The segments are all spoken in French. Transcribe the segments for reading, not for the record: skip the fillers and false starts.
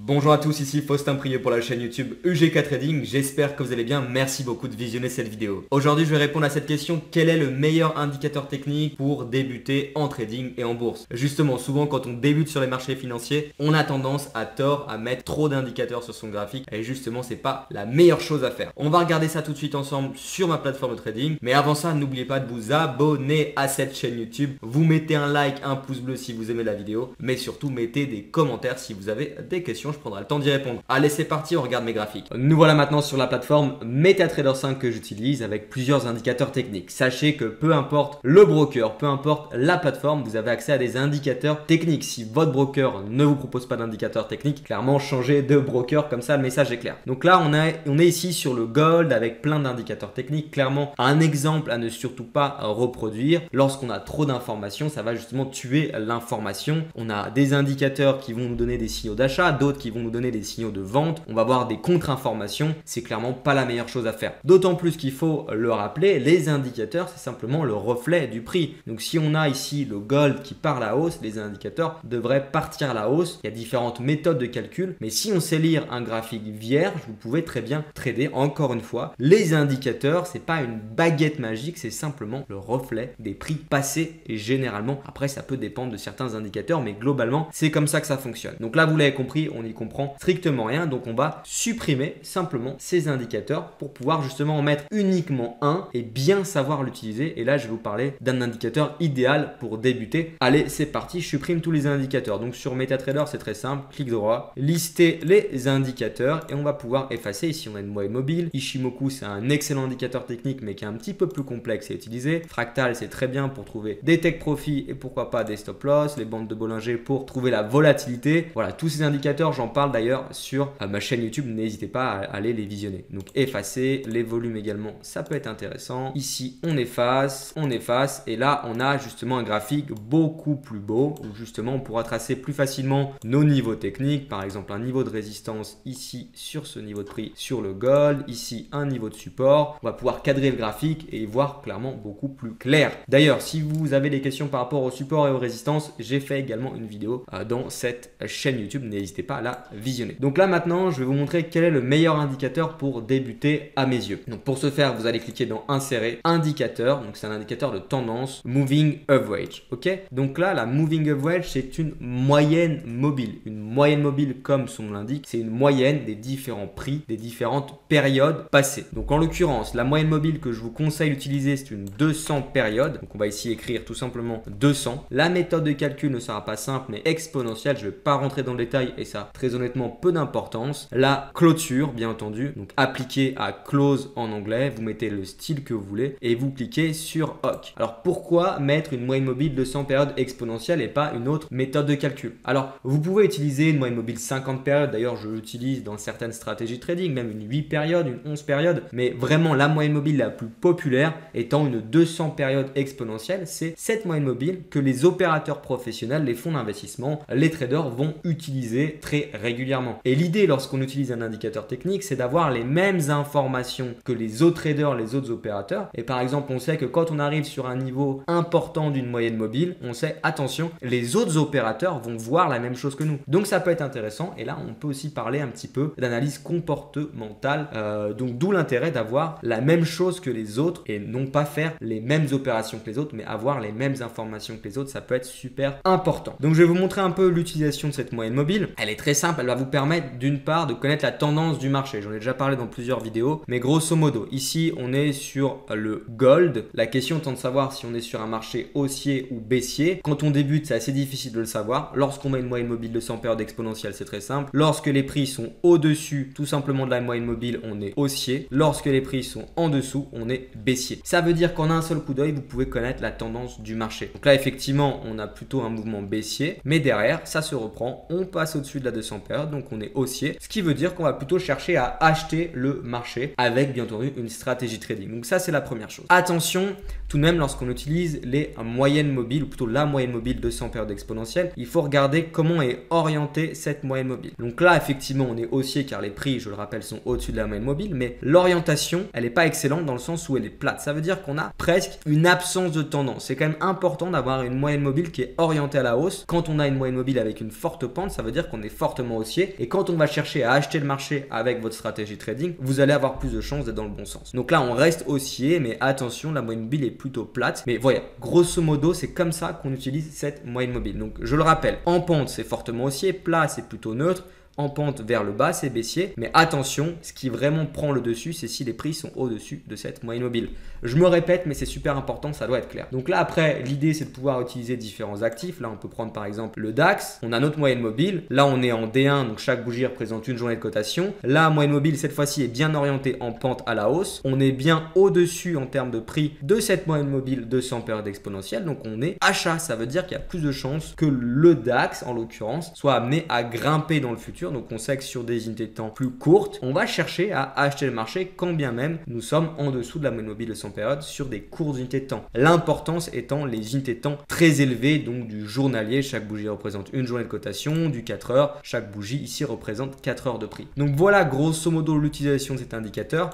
Bonjour à tous, ici Faustin Prieux pour la chaîne YouTube UGK Trading, j'espère que vous allez bien, merci beaucoup de visionner cette vidéo. Aujourd'hui je vais répondre à cette question, quel est le meilleur indicateur technique pour débuter en trading et en bourse? Justement, souvent quand on débute sur les marchés financiers, on a tendance à tort à mettre trop d'indicateurs sur son graphique et justement c'est pas la meilleure chose à faire. On va regarder ça tout de suite ensemble sur ma plateforme de trading, mais avant ça n'oubliez pas de vous abonner à cette chaîne YouTube, vous mettez un like, un pouce bleu si vous aimez la vidéo, mais surtout mettez des commentaires si vous avez des questions. Je prendrai le temps d'y répondre. Allez, c'est parti, on regarde mes graphiques. Nous voilà maintenant sur la plateforme MetaTrader 5 que j'utilise avec plusieurs indicateurs techniques. Sachez que peu importe le broker, peu importe la plateforme, vous avez accès à des indicateurs techniques. Si votre broker ne vous propose pas d'indicateurs techniques, clairement changez de broker, comme ça le message est clair. Donc là, on est ici sur le Gold avec plein d'indicateurs techniques. Clairement, un exemple à ne surtout pas reproduire. Lorsqu'on a trop d'informations, ça va justement tuer l'information. On a des indicateurs qui vont nous donner des signaux d'achat, d'autres qui vont nous donner des signaux de vente, on va avoir des contre-informations, c'est clairement pas la meilleure chose à faire. D'autant plus qu'il faut le rappeler, les indicateurs c'est simplement le reflet du prix. Donc si on a ici le Gold qui part à la hausse, les indicateurs devraient partir à la hausse. Il y a différentes méthodes de calcul, mais si on sait lire un graphique vierge, vous pouvez très bien trader. Encore une fois, les indicateurs c'est pas une baguette magique, c'est simplement le reflet des prix passés et généralement, après ça peut dépendre de certains indicateurs, mais globalement c'est comme ça que ça fonctionne. Donc là vous l'avez compris, on n'y comprend strictement rien, donc on va supprimer simplement ces indicateurs pour pouvoir justement en mettre uniquement un et bien savoir l'utiliser. Et là je vais vous parler d'un indicateur idéal pour débuter. Allez, c'est parti, je supprime tous les indicateurs. Donc sur MetaTrader c'est très simple, clic droit, lister les indicateurs et on va pouvoir effacer. Ici on a une moyenne mobile, Ishimoku c'est un excellent indicateur technique mais qui est un petit peu plus complexe à utiliser, Fractal c'est très bien pour trouver des take profit et pourquoi pas des stop loss, les bandes de Bollinger pour trouver la volatilité. Voilà, tous ces indicateurs j'en parle d'ailleurs sur ma chaîne YouTube, n'hésitez pas à aller les visionner. Donc effacer, les volumes également, ça peut être intéressant. Ici on efface et là on a justement un graphique beaucoup plus beau où justement on pourra tracer plus facilement nos niveaux techniques, par exemple un niveau de résistance ici sur ce niveau de prix sur le Gold, ici un niveau de support. On va pouvoir cadrer le graphique et voir clairement beaucoup plus clair. D'ailleurs si vous avez des questions par rapport au support et aux résistances, j'ai fait également une vidéo dans cette chaîne YouTube, n'hésitez pas à la visionner. Donc là maintenant je vais vous montrer quel est le meilleur indicateur pour débuter à mes yeux. Donc pour ce faire vous allez cliquer dans insérer indicateur, donc c'est un indicateur de tendance moving average. Ok, donc là la moving average c'est une moyenne mobile. Une moyenne mobile comme son nom l'indique, c'est une moyenne des différents prix des différentes périodes passées. Donc en l'occurrence la moyenne mobile que je vous conseille d'utiliser c'est une 200 périodes. Donc on va ici écrire tout simplement 200. La méthode de calcul ne sera pas simple mais exponentielle, je ne vais pas rentrer dans le détail et ça très honnêtement peu d'importance. La clôture bien entendu, donc appliqué à close en anglais, vous mettez le style que vous voulez et vous cliquez sur OK. Alors pourquoi mettre une moyenne mobile de 100 périodes exponentielle et pas une autre méthode de calcul? Alors vous pouvez utiliser une moyenne mobile 50 périodes, d'ailleurs je l'utilise dans certaines stratégies de trading, même une 8 périodes, une 11 périodes, mais vraiment la moyenne mobile la plus populaire étant une 200 périodes exponentielle. C'est cette moyenne mobile que les opérateurs professionnels, les fonds d'investissement, les traders vont utiliser très régulièrement. Et l'idée lorsqu'on utilise un indicateur technique, c'est d'avoir les mêmes informations que les autres traders, les autres opérateurs. Et par exemple, on sait que quand on arrive sur un niveau important d'une moyenne mobile, on sait, attention, les autres opérateurs vont voir la même chose que nous. Donc ça peut être intéressant. Et là, on peut aussi parler un petit peu d'analyse comportementale. Donc d'où l'intérêt d'avoir la même chose que les autres et non pas faire les mêmes opérations que les autres, mais avoir les mêmes informations que les autres. Ça peut être super important. Donc je vais vous montrer un peu l'utilisation de cette moyenne mobile. Elle est très simple, elle va vous permettre d'une part de connaître la tendance du marché. J'en ai déjà parlé dans plusieurs vidéos, mais grosso modo, ici on est sur le Gold. La question étant de savoir si on est sur un marché haussier ou baissier. Quand on débute, c'est assez difficile de le savoir. Lorsqu'on met une moyenne mobile de 100 périodes exponentielle, c'est très simple. Lorsque les prix sont au-dessus tout simplement de la moyenne mobile, on est haussier. Lorsque les prix sont en dessous, on est baissier. Ça veut dire qu'en un seul coup d'œil, vous pouvez connaître la tendance du marché. Donc là, effectivement, on a plutôt un mouvement baissier, mais derrière, ça se reprend. On passe au-dessus de la 200 périodes, donc on est haussier, ce qui veut dire qu'on va plutôt chercher à acheter le marché avec bien entendu une stratégie trading. Donc ça, c'est la première chose. Attention, tout de même, lorsqu'on utilise les moyennes mobiles, ou plutôt la moyenne mobile de 100 périodes exponentielles, il faut regarder comment est orientée cette moyenne mobile. Donc là, effectivement, on est haussier car les prix, je le rappelle, sont au-dessus de la moyenne mobile, mais l'orientation, elle n'est pas excellente dans le sens où elle est plate. Ça veut dire qu'on a presque une absence de tendance. C'est quand même important d'avoir une moyenne mobile qui est orientée à la hausse. Quand on a une moyenne mobile avec une forte pente, ça veut dire qu'on est fortement haussier. Et quand on va chercher à acheter le marché avec votre stratégie trading, vous allez avoir plus de chances d'être dans le bon sens. Donc là, on reste haussier, mais attention, la moyenne mobile est plutôt plate. Mais voilà, grosso modo, c'est comme ça qu'on utilise cette moyenne mobile. Donc je le rappelle, en pente, c'est fortement haussier, plat, c'est plutôt neutre. En pente vers le bas, c'est baissier. Mais attention, ce qui vraiment prend le dessus, c'est si les prix sont au-dessus de cette moyenne mobile. Je me répète, mais c'est super important, ça doit être clair. Donc là, après, l'idée, c'est de pouvoir utiliser différents actifs. Là, on peut prendre par exemple le DAX. On a notre moyenne mobile. Là, on est en D1, donc chaque bougie représente une journée de cotation. La moyenne mobile, cette fois-ci, est bien orientée en pente à la hausse. On est bien au-dessus en termes de prix de cette moyenne mobile de 100 périodes exponentielles. Donc, on est achat. Ça veut dire qu'il y a plus de chances que le DAX, en l'occurrence, soit amené à grimper dans le futur. Donc on sait que sur des unités de temps plus courtes, on va chercher à acheter le marché quand bien même nous sommes en dessous de la moyenne mobile de 100 périodes sur des courtes unités de temps. L'importance étant les unités de temps très élevées, donc du journalier, chaque bougie représente une journée de cotation, du 4 heures, chaque bougie ici représente 4 heures de prix. Donc voilà grosso modo l'utilisation de cet indicateur.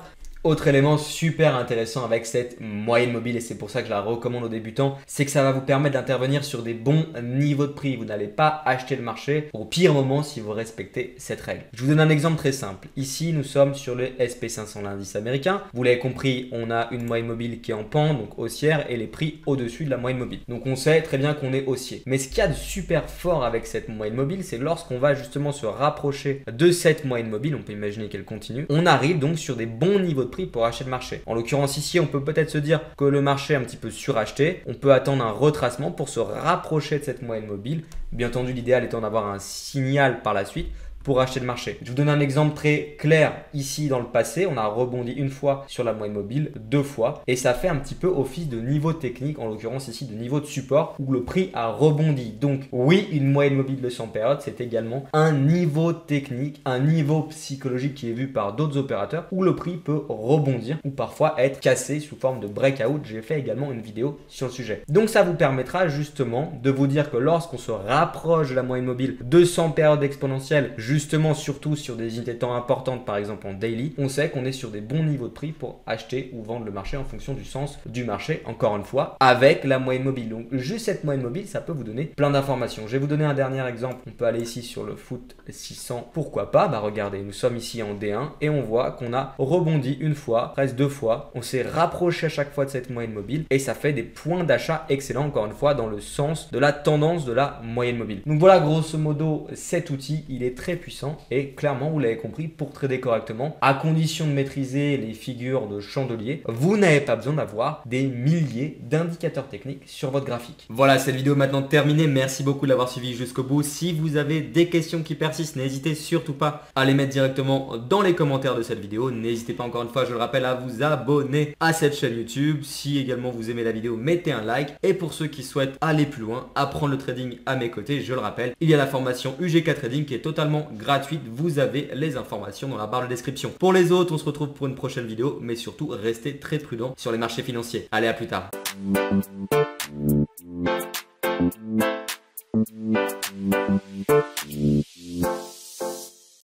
Autre élément super intéressant avec cette moyenne mobile, et c'est pour ça que je la recommande aux débutants, c'est que ça va vous permettre d'intervenir sur des bons niveaux de prix. Vous n'allez pas acheter le marché au pire moment si vous respectez cette règle. Je vous donne un exemple très simple. Ici, nous sommes sur le SP500, l'indice américain. Vous l'avez compris, on a une moyenne mobile qui est en pente, donc haussière, et les prix au-dessus de la moyenne mobile. Donc on sait très bien qu'on est haussier. Mais ce qu'il y a de super fort avec cette moyenne mobile, c'est lorsqu'on va justement se rapprocher de cette moyenne mobile, on peut imaginer qu'elle continue, on arrive donc sur des bons niveaux de prix pour acheter le marché. En l'occurrence ici, on peut peut-être se dire que le marché est un petit peu suracheté. On peut attendre un retracement pour se rapprocher de cette moyenne mobile. Bien entendu, l'idéal étant d'avoir un signal par la suite pour acheter le marché. Je vous donne un exemple très clair. Ici, dans le passé, on a rebondi une fois sur la moyenne mobile, 2 fois. Et ça fait un petit peu office de niveau technique, en l'occurrence ici de niveau de support, où le prix a rebondi. Donc oui, une moyenne mobile de 100 périodes, c'est également un niveau technique, un niveau psychologique qui est vu par d'autres opérateurs, où le prix peut rebondir ou parfois être cassé sous forme de breakout. J'ai fait également une vidéo sur le sujet. Donc ça vous permettra justement de vous dire que lorsqu'on se rapproche de la moyenne mobile de 100 périodes exponentielles, justement surtout sur des unités de temps importantes, par exemple en daily, on sait qu'on est sur des bons niveaux de prix pour acheter ou vendre le marché en fonction du sens du marché, encore une fois, avec la moyenne mobile. Donc juste cette moyenne mobile, ça peut vous donner plein d'informations. Je vais vous donner un dernier exemple. On peut aller ici sur le FTSE 600. Pourquoi pas? Bah regardez, nous sommes ici en D1 et on voit qu'on a rebondi une fois, presque 2 fois. On s'est rapproché à chaque fois de cette moyenne mobile et ça fait des points d'achat excellents, encore une fois, dans le sens de la tendance de la moyenne mobile. Donc voilà, grosso modo, cet outil, il est très puissant et clairement, vous l'avez compris, pour trader correctement, à condition de maîtriser les figures de chandelier, vous n'avez pas besoin d'avoir des milliers d'indicateurs techniques sur votre graphique. Voilà, cette vidéo est maintenant terminée. Merci beaucoup de l'avoir suivi jusqu'au bout. Si vous avez des questions qui persistent, n'hésitez surtout pas à les mettre directement dans les commentaires de cette vidéo. N'hésitez pas, encore une fois, je le rappelle, à vous abonner à cette chaîne YouTube. Si également vous aimez la vidéo, mettez un like. Et pour ceux qui souhaitent aller plus loin, apprendre le trading à mes côtés, je le rappelle, il y a la formation UGK Trading qui est totalement gratuite. Vous avez les informations dans la barre de description. Pour les autres, on se retrouve pour une prochaine vidéo, mais surtout, restez très prudents sur les marchés financiers. Allez, à plus tard.